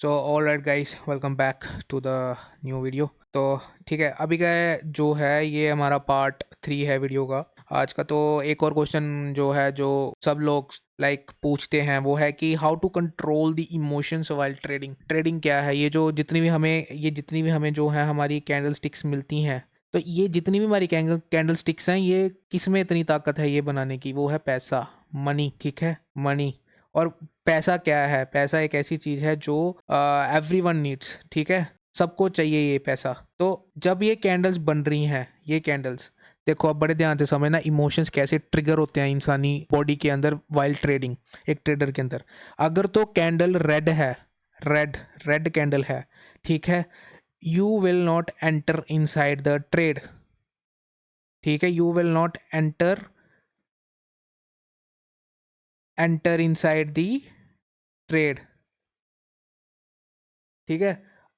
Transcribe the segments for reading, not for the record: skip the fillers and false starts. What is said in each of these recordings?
So all right guys, welcome back to the new video. तो ठीक है, अभी का जो है ये हमारा पार्ट 3 है वीडियो का आज का। तो एक और क्वेश्चन जो है, जो सब लोग पूछते हैं, वो है कि how to control the emotions while trading. Trading क्या है? ये जितनी भी हमें जो है हमारी कैंडल स्टिक्स मिलती हैं, तो ये जितनी भी हमारी कैंडल स्टिक्स हैं, ये किस में इतनी ताकत है ये बनाने की? वो है पैसा, मनी। ठीक है, मनी। और पैसा क्या है? पैसा एक ऐसी चीज है जो एवरीवन नीड्स। ठीक है, सबको चाहिए ये पैसा। तो जब ये कैंडल्स बन रही हैं, ये कैंडल्स देखो, अब बड़े ध्यान से समझना इमोशंस कैसे ट्रिगर होते हैं इंसानी बॉडी के अंदर वाइल ट्रेडिंग, एक ट्रेडर के अंदर। अगर तो कैंडल रेड है, रेड रेड कैंडल है, ठीक है, you will not enter inside the trade. ठीक है, you will not enter inside the trade. ठीक है।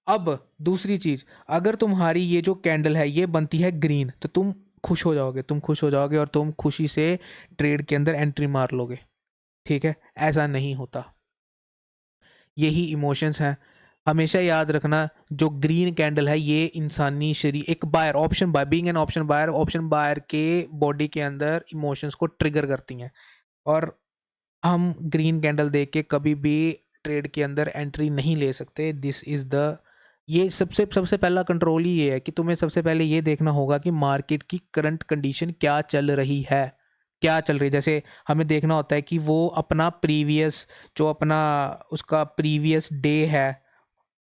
अब दूसरी चीज, अगर तुम्हारी ये जो कैंडल है ये बनती है ग्रीन, तो तुम खुश हो जाओगे, और तुम खुशी से ट्रेड के अंदर एंट्री मार लोगे। ठीक है, ऐसा नहीं होता। यही इमोशंस हैं। हमेशा याद रखना, जो ग्रीन कैंडल है ये इंसानी शरीर, एक buyer, option buyer, being an option buyer के बॉडी के अंदर इमोशंस को ट्रिगर करती हैं। और हम ग्रीन कैंडल देख के कभी भी ट्रेड के अंदर एंट्री नहीं ले सकते। दिस इज द, ये सबसे सबसे पहला कंट्रोल ही ये है कि तुम्हें सबसे पहले ये देखना होगा कि मार्केट की करंट कंडीशन क्या चल रही है, क्या चल रही है। जैसे हमें देखना होता है कि वो अपना प्रीवियस, जो अपना उसका प्रीवियस डे है,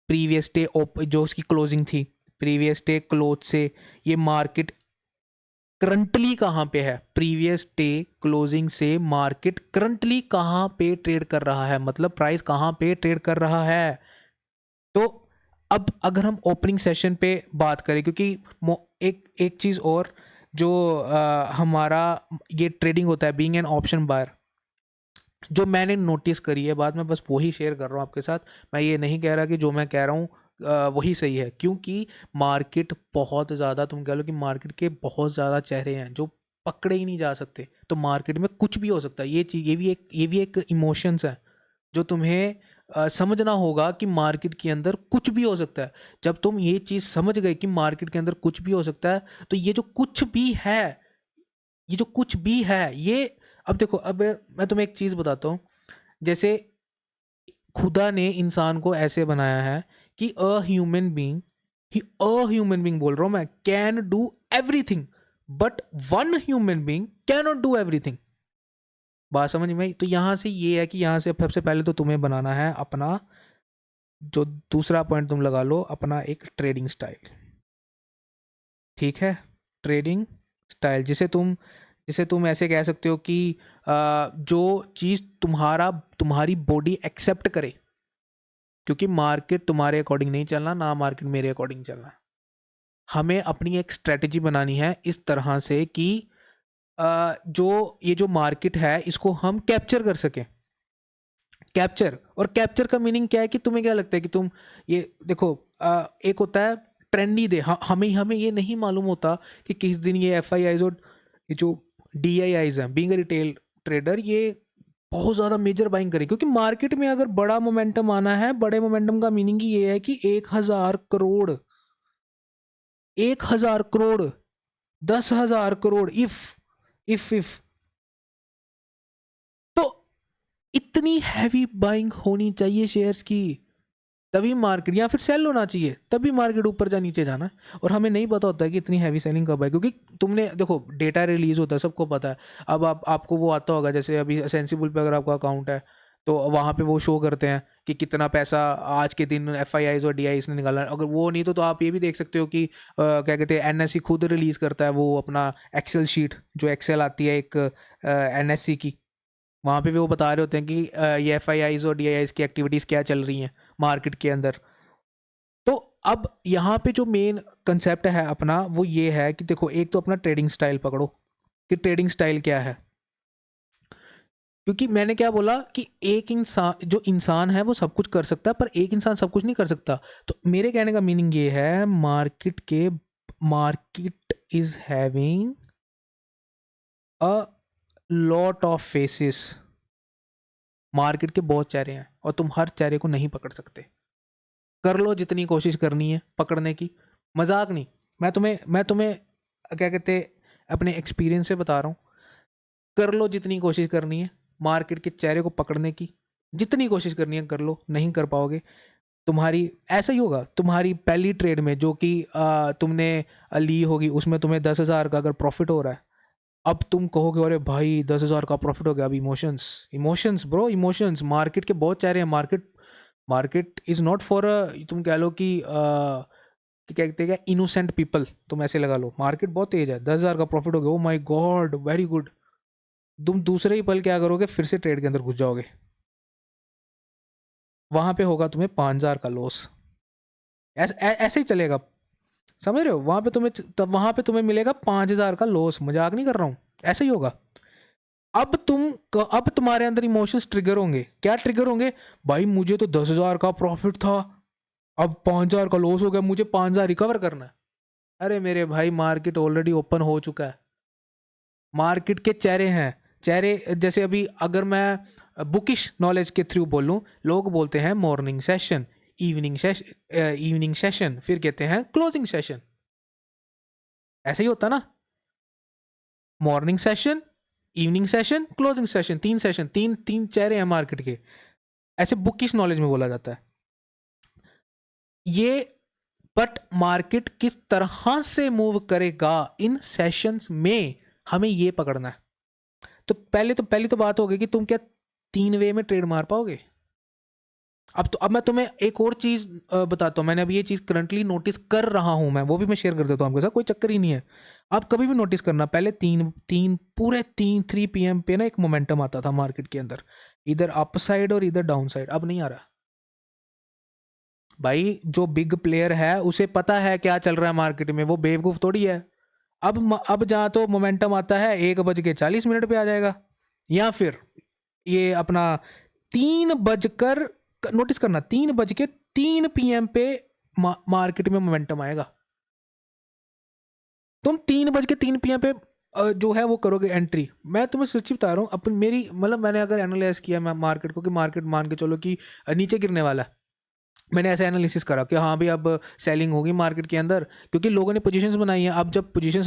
प्रीवियस डे जो उसकी क्लोजिंग थी, प्रीवियस डे क्लोज से ये मार्केट करंटली कहाँ पे है, प्रीवियस डे क्लोजिंग से मार्केट करंटली कहाँ पे ट्रेड कर रहा है, मतलब प्राइस कहाँ पे ट्रेड कर रहा है। तो अब अगर हम ओपनिंग सेशन पे बात करें, क्योंकि एक एक चीज़ और, जो हमारा ये ट्रेडिंग होता है बीइंग एन ऑप्शन बायर, जो मैंने नोटिस करी है बात, मैं बस वही शेयर कर रहा हूँ आपके साथ। मैं ये नहीं कह रहा कि जो मैं कह रहा हूँ वही सही है, क्योंकि मार्केट बहुत ज़्यादा, तुम कह लो कि मार्केट के बहुत ज़्यादा चेहरे हैं जो पकड़े ही नहीं जा सकते। तो मार्केट में कुछ भी हो सकता है, ये चीज़, ये भी एक इमोशंस है जो तुम्हें समझना होगा कि मार्केट के अंदर कुछ भी हो सकता है। जब तुम ये चीज़ समझ गए कि मार्केट के अंदर कुछ भी हो सकता है, तो ये जो कुछ भी है, ये जो कुछ भी है ये, अब देखो, अब मैं तुम्हें एक चीज़ बताता हूँ। जैसे खुदा ने इंसान को ऐसे बनाया है कि अ ह्यूमन बीइंग बोल रहा हूँ मैं, can do everything, but one human being can not do everything. बात समझ में आई? तो यहाँ से ये है कि यहाँ से सबसे पहले तो तुम्हें बनाना है अपना, जो दूसरा पॉइंट तुम लगा लो, अपना एक ट्रेडिंग स्टाइल। ठीक है, ट्रेडिंग स्टाइल, जिसे तुम ऐसे कह सकते हो कि जो चीज़ तुम्हारी बॉडी एक्सेप्ट करे, क्योंकि मार्केट तुम्हारे अकॉर्डिंग नहीं चलना, ना मार्केट मेरे अकॉर्डिंग चलना। हमें अपनी एक स्ट्रेटजी बनानी है इस तरह से कि जो ये जो मार्केट है इसको हम कैप्चर कर सकें। कैप्चर, और कैप्चर का मीनिंग क्या है कि तुम्हें क्या लगता है कि तुम, ये देखो, एक होता है ट्रेंडी डे। हमें हमें ये नहीं मालूम होता कि किस दिन ये एफ आई आईज और ये जो डी आई आईज हैं, बीइंग रिटेल ट्रेडर, ये बहुत ज़्यादा मेजर बाइंग करें। क्योंकि मार्केट में अगर बड़ा मोमेंटम आना है, बड़े मोमेंटम का मीनिंग ही ये है कि 1,000 करोड़, 1,000 करोड़, 10,000 करोड़, इफ तो इतनी हैवी बाइंग होनी चाहिए शेयर्स की, तभी मार्केट, या फिर सेल होना चाहिए तभी मार्केट ऊपर जा नीचे जाना है। और हमें नहीं पता होता है कि इतनी हैवी सेलिंग कब है, क्योंकि तुमने देखो डेटा रिलीज होता है, सबको पता है। अब आपको वो आता होगा, जैसे अभी सेंसिबल पे अगर आपका अकाउंट है, तो वहाँ पे वो शो करते हैं कि कितना पैसा आज के दिन एफ आई आईज और डी आईज ने निकाला है। अगर वो नहीं तो आप ये भी देख सकते हो कि क्या कहते हैं, एन एस सी खुद रिलीज करता है वो अपना एक्सेल शीट, जो एक्सेल आती है एक एन एस सी की। वहाँ पे भी वो बता रहे होते हैं कि ये एफ आई आईज और डी आई आईज की एक्टिविटीज़ क्या चल रही हैं मार्केट के अंदर। तो अब यहाँ पे जो मेन कंसेप्ट है अपना, वो ये है कि देखो, एक तो अपना ट्रेडिंग स्टाइल पकड़ो कि ट्रेडिंग स्टाइल क्या है। क्योंकि मैंने क्या बोला कि एक इंसान, जो इंसान है वो सब कुछ कर सकता है, पर एक इंसान सब कुछ नहीं कर सकता। तो मेरे कहने का मीनिंग ये है, market is having a lot of faces. Market के बहुत चेहरे हैं और तुम हर चेहरे को नहीं पकड़ सकते। कर लो जितनी कोशिश करनी है पकड़ने की, मजाक नहीं। मैं तुम्हें क्या कहते अपने एक्सपीरियंस से बता रहा हूँ। कर लो जितनी कोशिश करनी है मार्केट के चेहरे को पकड़ने की, जितनी कोशिश करनी है कर लो, नहीं कर पाओगे। तुम्हारी ऐसा ही होगा, तुम्हारी पहली ट्रेड में जो कि तुमने ली होगी उसमें तुम्हें 10,000 का अगर प्रॉफिट हो रहा है, अब तुम कहोगे अरे भाई 10,000 का प्रॉफिट हो गया। अब emotions, emotions bro, emotions. Market के बहुत चेहरे हैं। Market market is not for तुम कह लो कि क्या कहते हैं, इनोसेंट पीपल। तुम ऐसे लगा लो मार्केट बहुत तेज है, 10,000 का प्रॉफिट हो गया, ओ माई गॉड वेरी गुड। तुम दूसरे ही पल क्या करोगे, फिर से ट्रेड के अंदर घुस जाओगे, वहां पे होगा तुम्हें 5,000 का लॉस। ऐसे ही चलेगा, समझ रहे हो? वहां पे तुम्हें मिलेगा 5,000 का लॉस, मजाक नहीं कर रहा हूँ, ऐसे ही होगा। अब तुम्हारे अंदर इमोशंस ट्रिगर होंगे। क्या ट्रिगर होंगे? भाई मुझे तो 10,000 का प्रॉफिट था, अब 5,000 का लॉस हो गया, मुझे 5,000 रिकवर करना है। अरे मेरे भाई मार्केट ऑलरेडी ओपन हो चुका है। मार्केट के चेहरे हैं, चेहरे जैसे अभी अगर मैं बुकिश नॉलेज के थ्रू बोलूं, लोग बोलते हैं मॉर्निंग सेशन, इवनिंग सेशन, फिर कहते हैं क्लोजिंग सेशन। ऐसे ही होता ना, morning session, evening session, closing session, तीन सेशन, तीन तीन चेहरे हैं मार्केट के, ऐसे बुकिश नॉलेज में बोला जाता है ये। बट मार्केट किस तरह से मूव करेगा इन सेशंस में, हमें ये पकड़ना है। तो पहली तो बात होगी कि तुम क्या 3 वे में ट्रेड मार पाओगे। अब मैं तुम्हें एक और चीज बताता हूँ। मैंने अभी ये चीज करंटली नोटिस कर रहा हूँ मैं, वो भी मैं शेयर कर देता हूँ आपके साथ, कोई चक्कर ही नहीं है। आप कभी भी नोटिस करना, पहले पूरे 3 PM पे ना एक मोमेंटम आता था मार्केट के अंदर, इधर अप साइड और इधर डाउन साइड। अब नहीं आ रहा भाई। जो बिग प्लेयर है उसे पता है क्या चल रहा है मार्केट में, वो बेवकूफ थोड़ी है। अब जहाँ तो मोमेंटम आता है 1:40 पे आ जाएगा, या फिर ये अपना 3 बजकर, नोटिस करना 3:03 PM पे मार्केट में मोमेंटम आएगा। तुम 3:03 PM पे जो है वो करोगे एंट्री। मैं तुम्हें सच्ची बता रहा हूँ, अपन मेरी मतलब मैंने अगर एनालाइज किया मैं मार्केट को, कि मार्केट मान के चलो कि नीचे गिरने वाला है, मैंने ऐसा एनालिसिस करा कि हाँ भाई अब सेलिंग होगी मार्केट के अंदर, क्योंकि लोगों ने पोजीशंस बनाई हैं। अब जब पोजीशंस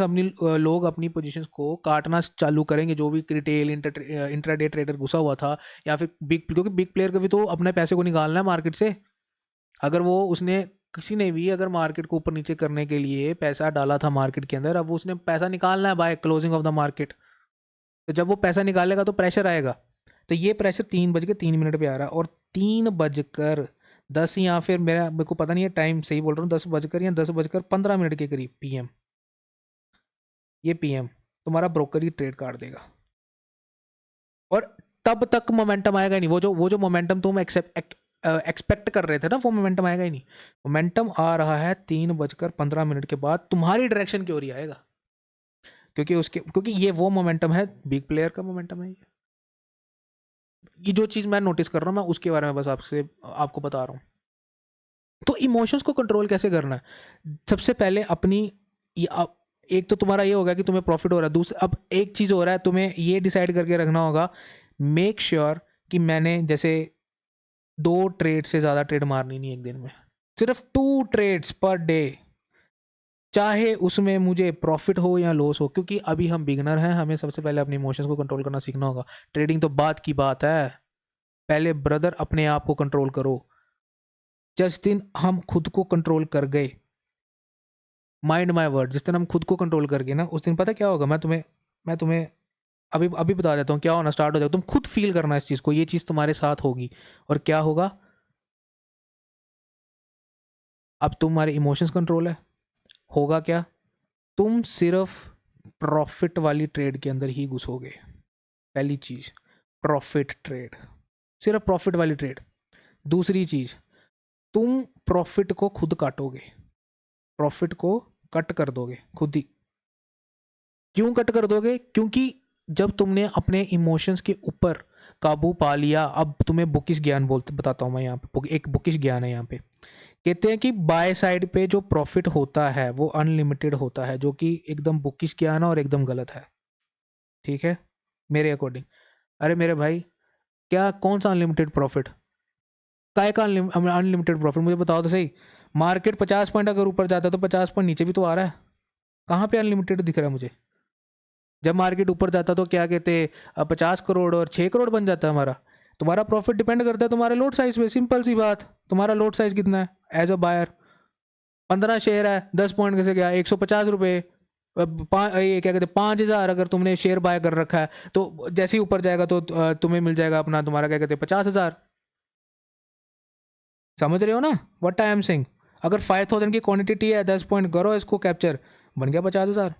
लोग अपनी पोजीशंस को काटना चालू करेंगे, जो भी रिटेल इंट्राडे ट्रेडर घुसा हुआ था, या फिर क्योंकि बिग प्लेयर को भी तो अपने पैसे को निकालना है मार्केट से। अगर वो उसने किसी ने भी अगर मार्केट को ऊपर नीचे करने के लिए पैसा डाला था मार्केट के अंदर, अब उसने पैसा निकालना है by closing of the market. तो जब वो पैसा निकालेगा तो प्रेशर आएगा। तो ये प्रेशर 3:03 पे आ रहा है, और 3:10, या फिर मेरे को पता नहीं है टाइम सही बोल रहा हूँ, 10 बजकर या 10:15 के करीब PM, ये PM तुम्हारा ब्रोकर ही ट्रेड काट देगा। और तब तक मोमेंटम आएगा ही नहीं। वो जो मोमेंटम तुम एक्सपेक्ट कर रहे थे ना, वो मोमेंटम आएगा ही नहीं। मोमेंटम आ रहा है 3:15 के बाद तुम्हारी डायरेक्शन की ओर ही आएगा, क्योंकि ये वो मोमेंटम है, बिग प्लेयर का मोमेंटम है ये जो चीज़ मैं नोटिस कर रहा हूँ, मैं उसके बारे में बस आपको बता रहा हूँ। तो इमोशंस को कंट्रोल कैसे करना है? सबसे पहले अपनी एक तो तुम्हारा ये होगा कि तुम्हें प्रॉफिट हो रहा है। दूसरा, अब एक चीज़ हो रहा है, तुम्हें ये डिसाइड करके रखना होगा, मेक श्योर कि मैंने जैसे 2 ट्रेड से ज़्यादा ट्रेड मारनी नहीं एक दिन में, सिर्फ 2 ट्रेड्स पर डे, चाहे उसमें मुझे प्रॉफिट हो या लॉस हो। क्योंकि अभी हम बिगनर हैं, हमें सबसे पहले अपने इमोशंस को कंट्रोल करना सीखना होगा। ट्रेडिंग तो बात की बात है, पहले ब्रदर अपने आप को कंट्रोल करो। जिस दिन हम खुद को कंट्रोल कर गए, माइंड माय वर्ड, जिस दिन हम खुद को कंट्रोल कर गए ना, उस दिन पता क्या होगा, मैं तुम्हें अभी अभी बता देता हूँ क्या होना स्टार्ट हो जाएगा। तुम खुद फील करना इस चीज़ को, ये चीज़ तुम्हारे साथ होगी। और क्या होगा, अब तुम्हारे इमोशंस कंट्रोल है, होगा क्या, तुम सिर्फ प्रॉफिट वाली ट्रेड के अंदर ही घुसोगे। पहली चीज़, प्रॉफिट ट्रेड, सिर्फ प्रॉफिट वाली ट्रेड। दूसरी चीज़, तुम प्रॉफिट को खुद काटोगे, प्रॉफिट को कट कर दोगे खुद ही। क्यों कट कर दोगे? क्योंकि जब तुमने अपने इमोशंस के ऊपर काबू पा लिया, अब तुम्हें बुकिश ज्ञान बोलते बताता हूँ मैं यहाँ पे, एक बुकिश ज्ञान है यहाँ पे। कहते हैं कि बाय साइड पे जो प्रॉफिट होता है वो अनलिमिटेड होता है, जो कि एकदम बुकिश ज्ञान है और एकदम गलत है। ठीक है, मेरे अकॉर्डिंग। अरे मेरे भाई, क्या कौन सा अनलिमिटेड प्रॉफिट? काय का अनलिमिटेड प्रॉफिट, मुझे बताओ तो सही। मार्केट 50 पॉइंट अगर ऊपर जाता है तो 50 पॉइंट नीचे भी तो आ रहा है, कहाँ पे अनलिमिटेड दिख रहा है मुझे? जब मार्केट ऊपर जाता तो क्या कहते 50 करोड़ और 6 करोड़ बन जाता है हमारा। तुम्हारा प्रॉफिट डिपेंड करता है तुम्हारे लोड साइज पे, सिंपल सी बात। तुम्हारा लोड साइज कितना है एज अ बायर? 15 शेयर है, 10 पॉइंट कैसे गया? 150 रुपये। ये क्या कहते हैं 5,000 अगर तुमने शेयर बाय कर रखा है तो जैसे ही ऊपर जाएगा तो तुम्हें मिल जाएगा अपना, तुम्हारा क्या कहते हैं 50,000। समझ रहे हो ना व्हाट आई एम सेइंग? अगर 5,000 की क्वांटिटी है, 10 पॉइंट करो इसको कैप्चर, बन गया 50,000।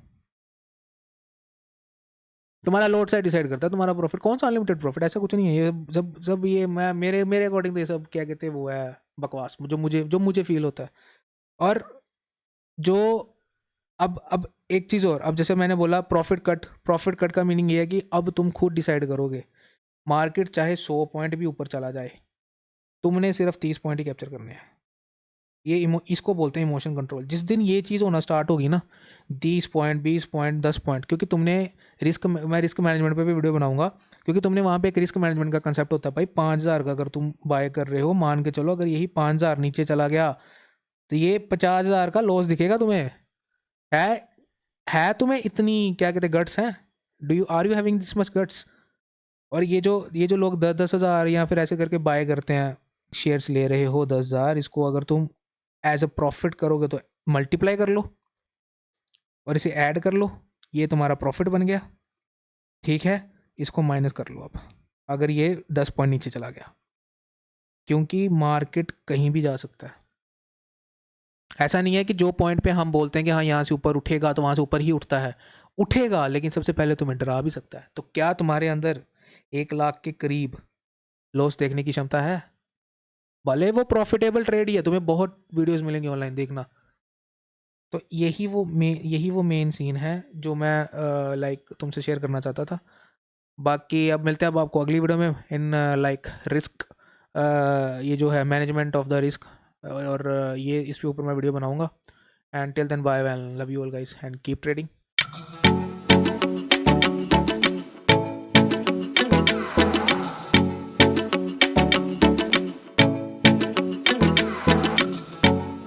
तुम्हारा लोड साइड डिसाइड करता है तुम्हारा प्रॉफिट। कौन सा अनलिमिटेड प्रॉफिट? ऐसा कुछ नहीं है ये। जब जब ये मैं मेरे मेरे अकॉर्डिंग तो ये सब क्या कहते हैं वो है बकवास, जो मुझे फील होता है। और जो अब एक चीज़ और, अब जैसे मैंने बोला प्रॉफिट कट का मीनिंग ये है कि अब तुम खुद डिसाइड करोगे। मार्केट चाहे 100 पॉइंट भी ऊपर चला जाए, तुमने सिर्फ 30 पॉइंट ही कैप्चर करने हैं। इसको बोलते हैं इमोशन कंट्रोल। जिस दिन ये चीज़ होना स्टार्ट होगी ना, 30 पॉइंट 20 पॉइंट 10 पॉइंट, क्योंकि तुमने मैं रिस्क मैनेजमेंट पे भी वीडियो बनाऊंगा, क्योंकि तुमने वहाँ पे एक रिस्क मैनेजमेंट का कंसेप्ट होता है भाई। 5,000 का अगर तुम बाय कर रहे हो, मान के चलो अगर यही 5,000 नीचे चला गया तो ये 50,000 का लॉस दिखेगा तुम्हें। है है तुम्हें इतनी क्या कहते गट्स हैं? Are you having this much guts? और ये जो लोग 10,000 या फिर ऐसे करके बाय करते हैं, शेयर्स ले रहे हो 10,000, इसको अगर तुम एज अ प्रॉफिट करोगे तो मल्टीप्लाई कर लो और इसे ऐड कर लो, ये तुम्हारा प्रॉफिट बन गया। ठीक है, इसको माइनस कर लो अब, अगर ये 10 पॉइंट नीचे चला गया, क्योंकि मार्केट कहीं भी जा सकता है। ऐसा नहीं है कि जो पॉइंट पे हम बोलते हैं कि हाँ यहाँ से ऊपर उठेगा तो वहाँ से ऊपर ही उठता है। उठेगा, लेकिन सबसे पहले तुम्हें डरा भी सकता है। तो क्या तुम्हारे अंदर 1 लाख के करीब लॉस देखने की क्षमता है? भले वो प्रॉफिटेबल ट्रेड ही है, तुम्हें बहुत वीडियोस मिलेंगे ऑनलाइन, देखना। तो यही वो मेन सीन है जो मैं लाइक तुमसे शेयर करना चाहता था। बाकी अब मिलते हैं अब आपको अगली वीडियो में इन लाइक रिस्क, ये जो है मैनेजमेंट ऑफ द रिस्क, और ये इस पे ऊपर मैं वीडियो बनाऊंगा। And till then bye, love you all guys and keep trading.